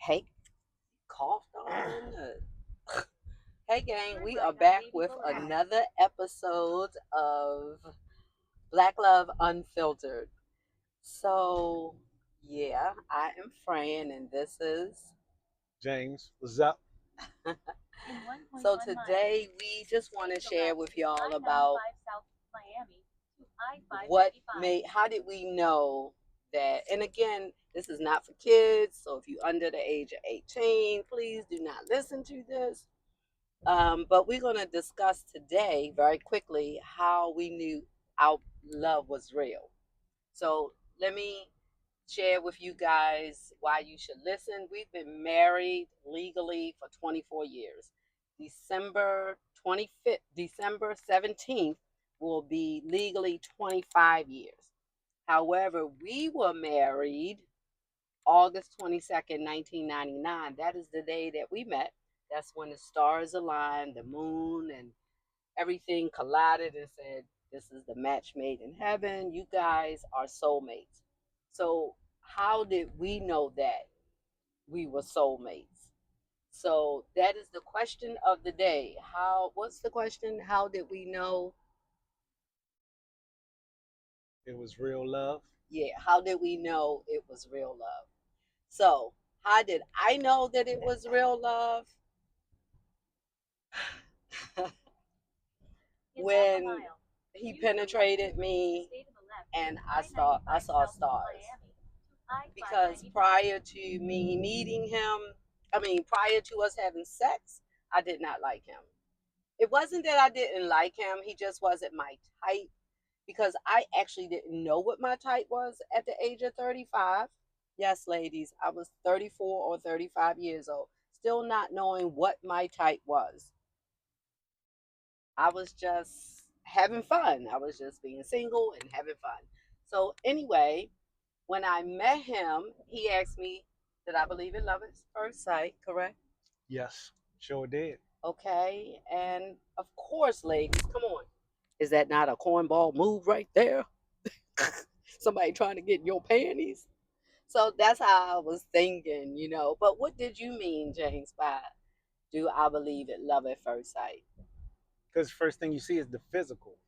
Hey, coughed on. Hey, gang, we are back with another episode of Black Love Unfiltered. So, yeah, I am Fran, and this is. James, what's up? So, today we just want to share with y'all about how did we know that, and again, this is not for kids, so if you're under the age of 18, please do not listen to this. But we're going to discuss today very quickly how we knew our love was real. So let me share with you guys why you should listen. We've been married legally for 24 years. December 25th, December 17th will be legally 25 years. However, we were married August 22nd, 1999. That is the day that we met. That's when the stars aligned, the moon and everything collided and said, this is the match made in heaven. You guys are soulmates. So, how did we know that we were soulmates? So, that is the question of the day. What's the question? How did we know? It was real love. Yeah, how did we know it was real love? So, how did I know that it was real love? When he penetrated me and I saw stars. Because prior to me meeting him, prior to us having sex, I did not like him. It wasn't that I didn't like him, he just wasn't my type because I actually didn't know what my type was at the age of 35. Yes, ladies, I was 34 or 35 years old, still not knowing what my type was. I was just having fun. I was just being single and having fun. So, anyway, when I met him, he asked me, did I believe in love at first sight? Correct? Yes, sure did. Okay. And of course, ladies, come on. Is that not a cornball move right there? Somebody trying to get in your panties? So that's how I was thinking. But what did you mean, James, by do I believe in love at first sight? Because first thing you see is the physical.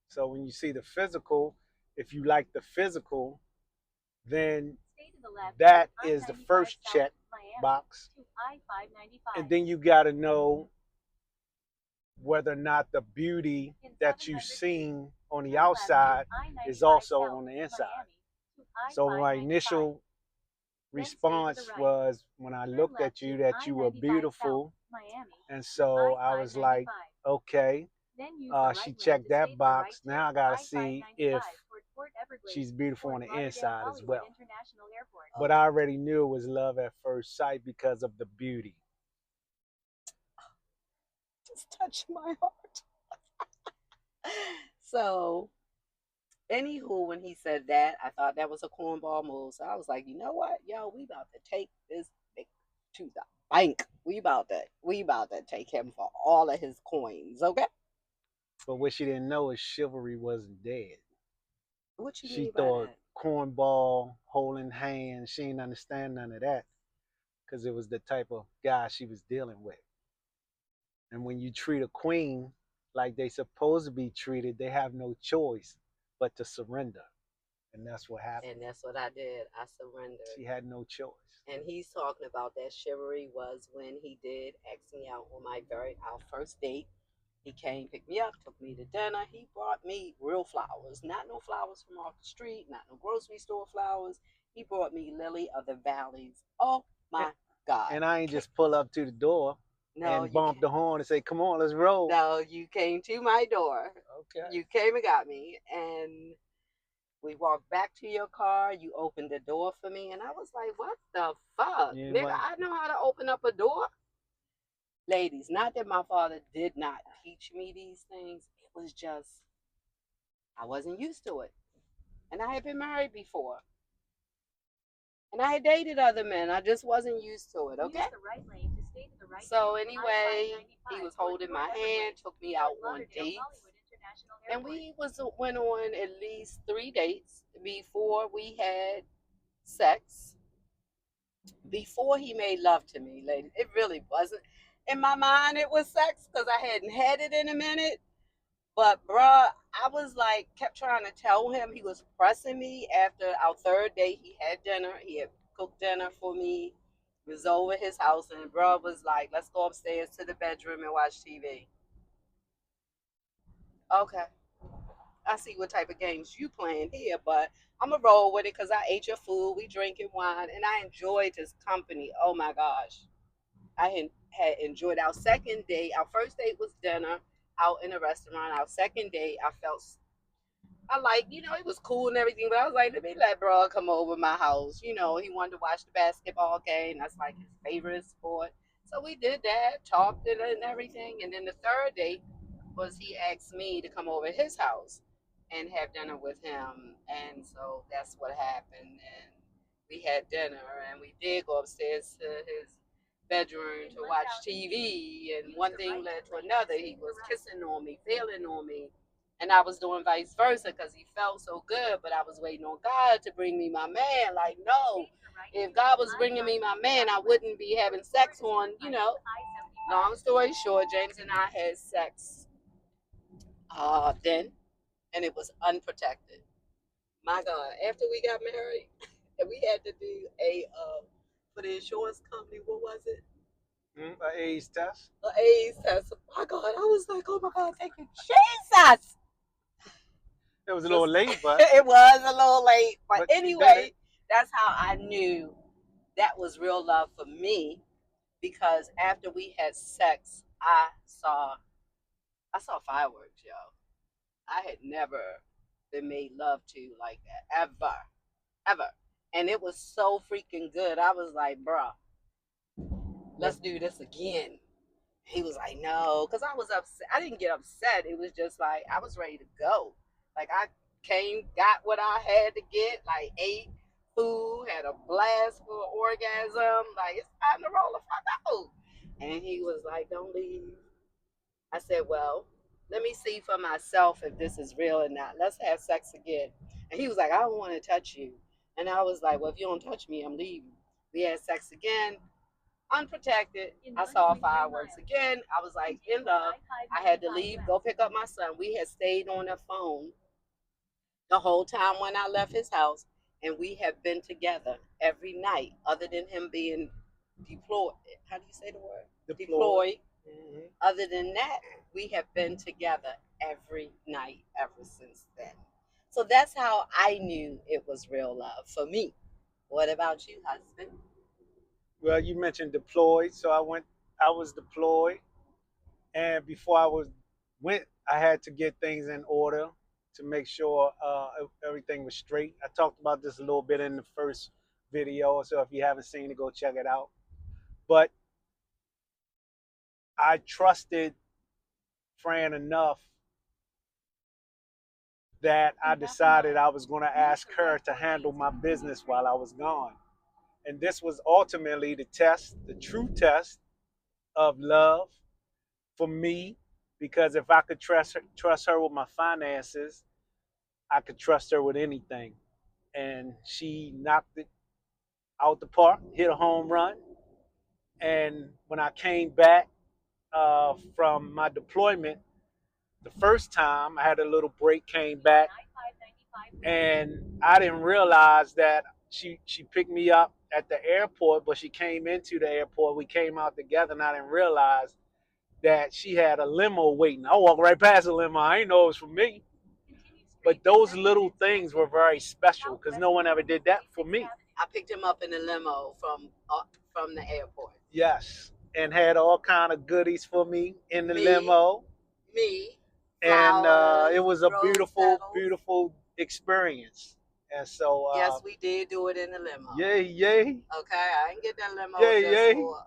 So when you see the physical, if you like the physical, then that is the first check box. And then you got to know whether or not the beauty that you've seen on the outside is also on the inside. So my initial response was when I looked at you that you were beautiful. And so I was like, okay, she checked that box. Now I got to see if she's beautiful on the inside as well. But I already knew it was love at first sight because of the beauty. Just touch my heart. So, anywho, when he said that, I thought that was a cornball move. So I was like, you know what, yo, we about to take this big to the bank. We about to take him for all of his coins. Okay. But what she didn't know is chivalry wasn't dead. What you She mean by thought that? cornball, holding hands, she didn't understand none of that because it was the type of guy she was dealing with. And when you treat a queen like they supposed to be treated, they have no choice but to surrender. And that's what happened. And that's what I did. I surrendered. She had no choice. And he's talking about that chivalry was when he did ask me out on our first date. He came, picked me up, took me to dinner. He brought me real flowers, not no flowers from off the street, not no grocery store flowers. He brought me lily of the valleys. Oh my God! And I ain't just pull up to the door No, and you bump can't. the horn and say, "Come on, let's roll." No, you came to my door. Okay. You came and got me, and we walked back to your car. You opened the door for me, and I was like, "What the fuck, You nigga? I know how to open up a door." Ladies, not that my father did not teach me these things. It was just I wasn't used to it, and I had been married before, and I had dated other men. I just wasn't used to it. Okay. So anyway, he was holding my hand, took me out on dates, and we went on at least 3 dates before we had sex. before he made love to me, ladies. It really wasn't. In my mind, it was sex because I hadn't had it in a minute. But bruh, I was like, kept trying to tell him. He was pressing me after our third date. He had dinner. He had cooked dinner for me. It was over his house, and bruh was like, let's go upstairs to the bedroom and watch TV. Okay, I see what type of games you playing here, but I'm going to roll with it because I ate your food. We drinking wine, and I enjoyed his company. Oh my gosh. Had enjoyed our second date. Our first date was dinner out in a restaurant. Our second date, I like, it was cool and everything, but I was like, let me let bro come over my house. He wanted to watch the basketball game. That's like his favorite sport. So we did that, talked and everything. And then the third date was he asked me to come over to his house and have dinner with him. And so that's what happened. And we had dinner and we did go upstairs to his bedroom to watch TV. And one thing led to another. He was kissing on me, feeling on me, and I was doing vice versa because he felt so good, but I was waiting on God to bring me my man. Like, no, if God was bringing me my man, I wouldn't be having sex on. Long story short, James and I had sex then, and it was unprotected. My God, after we got married, and we had to do for the insurance company, what was it? An AIDS test. An AIDS test. My God, I was like, oh my God, thank you, Jesus. It was a little late, but it was a little late. But you did anyway, it. that's how I knew that was real love for me because after we had sex, I saw fireworks, yo. I had never been made love to like that ever, ever, and it was so freaking good. I was like, bruh, let's do this again. He was like, no, because I was upset. I didn't get upset. It was just like I was ready to go. Like I came, got what I had to get, like ate food, had a blast for orgasm. Like it's time to roll the fuck out. And he was like, don't leave. I said, well, let me see for myself if this is real or not. Let's have sex again. And he was like, I don't want to touch you. And I was like, well, if you don't touch me, I'm leaving. We had sex again unprotected. I saw fireworks again. I was like in love. I had to leave, go pick up my son. We had stayed on the phone the whole time when I left his house, and we have been together every night, other than him being deployed. How do you say the word? Deployed. Mm-hmm. Other than that, we have been together every night ever since then. So that's how I knew it was real love for me. What about you, husband? Well, you mentioned deployed, so I was deployed, and before went, I had to get things in order to make sure everything was straight. I talked about this a little bit in the first video, so if you haven't seen it, go check it out. But I trusted Fran enough that I decided I was going to ask her to handle my business while I was gone. And this was ultimately the true test of love for me, because if I could trust her with my finances, I could trust her with anything. And she knocked it out the park, hit a home run. And when I came back from my deployment, the first time I had a little break, came back, and I didn't realize that she picked me up at the airport, but she came into the airport. We came out together, and I didn't realize that she had a limo waiting. I walked right past the limo. I didn't know it was for me. But those little things were very special because no one ever did that for me. I picked him up in a limo from the airport. Yes, and had all kind of goodies for me in the limo. Me, and flowers, it was a beautiful, petals. beautiful experience. And so, yes, we did do it in the limo. Yay, yay! Okay, I didn't get that limo Yay, just yay! for.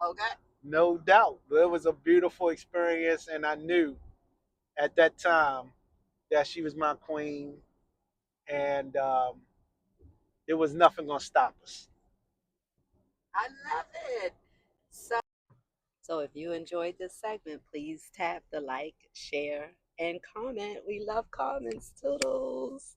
Okay. No doubt, but it was a beautiful experience, and I knew at that time that she was my queen, and there was nothing gonna stop us. I love it. So if you enjoyed this segment, please tap the like, share, and comment. We love comments. Toodles.